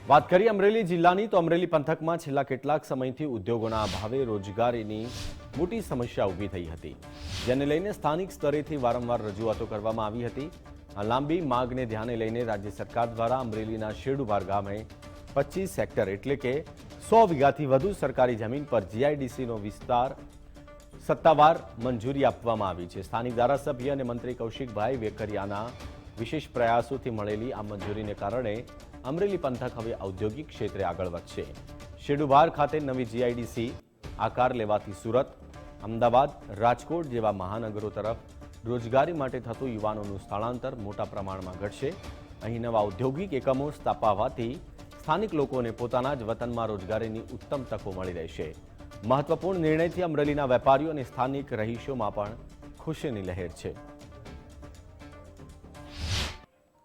વાત કરીએ અમરેલી જિલ્લાની તો અમરેલી પંથકમાં છેલ્લા કેટલાક સમયથી ઉદ્યોગોના અભાવે રોજગારીની મોટી સમસ્યા ઊભી થઈ હતી, જેને લઈને સ્થાનિક સ્તરેથી વારંવાર રજૂઆતો કરવામાં આવી હતી। આ લાંબી માંગને ધ્યાને લઈને રાજ્ય સરકાર દ્વારા અમરેલીના શેડુબાર ગામે 25 હેક્ટર એટલે કે 100 વીઘાથી વધુ સરકારી જમીન પર જીઆઈડીસીનો વિસ્તાર સત્તાવાર મંજૂરી આપવામાં આવી છે। સ્થાનિક ધારાસભ્ય અને મંત્રી કૌશિકભાઈ વેકરિયાના વિશેષ પ્રયાસોથી મળેલી આ મંજૂરીને કારણે અમરેલી પંથક હવે ઔદ્યોગિક ક્ષેત્રે આગળ વધશે। શેડુબાર ખાતે નવી જીઆઈડીસી આકાર લેવાથી સુરત, અમદાવાદ, રાજકોટ જેવા મહાનગરો તરફ રોજગારી માટે થતું યુવાનોનું સ્થળાંતર મોટા પ્રમાણમાં ઘટશે। અહીં નવા ઔદ્યોગિક એકમો સ્થાપાવાથી સ્થાનિક લોકોને પોતાના જ વતનમાં રોજગારીની ઉત્તમ તકો મળી રહેશે। મહત્વપૂર્ણ નિર્ણયથી અમરેલીના વેપારીઓ અને સ્થાનિક રહીશોમાં પણ ખુશીની લહેર છે।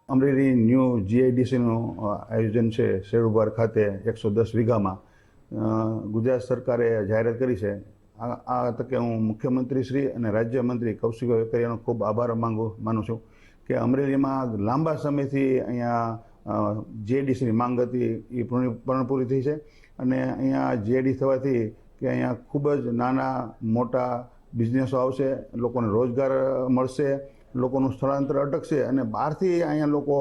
અમરેલી ન્યૂ જીઆઈડીસીનું આયોજન છે શેડુબાર ખાતે 110 વીઘામાં ગુજરાત સરકારે જાહેરાત કરી છે। આ તકે હું મુખ્યમંત્રી શ્રી અને રાજ્યમંત્રી કૌશિકભાઈ વેકરિયાનો ખૂબ આભાર માનું છું કે અમરેલીમાં લાંબા સમયથી અહીંયા જીઆઈડીસીની માંગ હતી એ પૂરી થઈ છે અને અહીંયા જીઆઈડી થવાથી કે અહીંયા ખૂબ જ નાના મોટા બિઝનેસો આવશે, લોકોને રોજગાર મળશે, લોકોનું સ્થળાંતર અટકશે અને બહારથી અહીંયા લોકો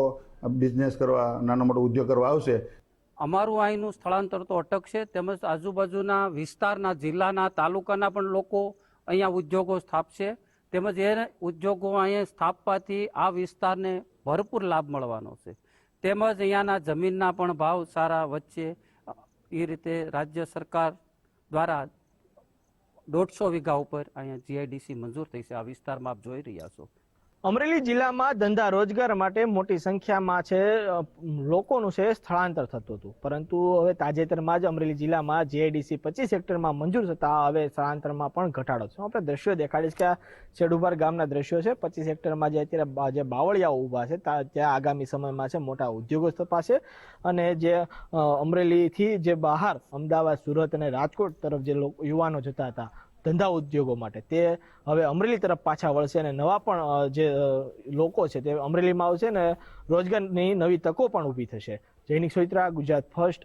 બિઝનેસ કરવા, નાનો મોટો ઉદ્યોગ કરવા આવશે। અમારું અહીંનું સ્થળાંતર તો અટકશે, તેમજ આજુબાજુના વિસ્તારના, જિલ્લાના, તાલુકાના પણ લોકો અહીંયા ઉદ્યોગો સ્થાપશે, તેમજ એ ઉદ્યોગો અહીંયા સ્થાપવાથી આ વિસ્તારને ભરપૂર લાભ મળવાનો છે। તેમજ અહીંયાના જમીનના પણ ભાવ સારા વચ્ચે એ રીતે રાજ્ય સરકાર દ્વારા 150 વીઘા ઉપર અહીંયા જીઆઈડીસી મંજૂર થઈ છે। આ વિસ્તારમાં આપ જોઈ રહ્યા છો। અમરેલી જિલ્લામાં ધંધા રોજગાર માટે મોટી સંખ્યામાં છે લોકોનું છે સ્થળાંતર થતું હતું, પરંતુ હવે તાજેતરમાં જ અમરેલી જિલ્લામાં જીઆઈડીસી 25 હેક્ટરમાં મંજૂર થતા હવે સ્થળાંતરમાં પણ ઘટાડો છે। આપણે દ્રશ્યો દેખાડીશ કે આ શેડુબાર ગામના દ્રશ્યો છે। 25 હેક્ટરમાં જે અત્યારે જે બાવળિયાઓ ઊભા છે ત્યાં આગામી સમયમાં છે મોટા ઉદ્યોગો સ્થપાશે અને જે અમરેલીથી જે બહાર અમદાવાદ, સુરત અને રાજકોટ તરફ જે યુવાનો જતા હતા ધંધા ઉદ્યોગો માટે, તે હવે અમરેલી તરફ પાછા વળશે અને નવા પણ જે લોકો છે તે અમરેલીમાં આવશે ને રોજગારની નવી તકો પણ ઊભી થશે। જૈનિક સોઈત્રા, ગુજરાત ફર્સ્ટ,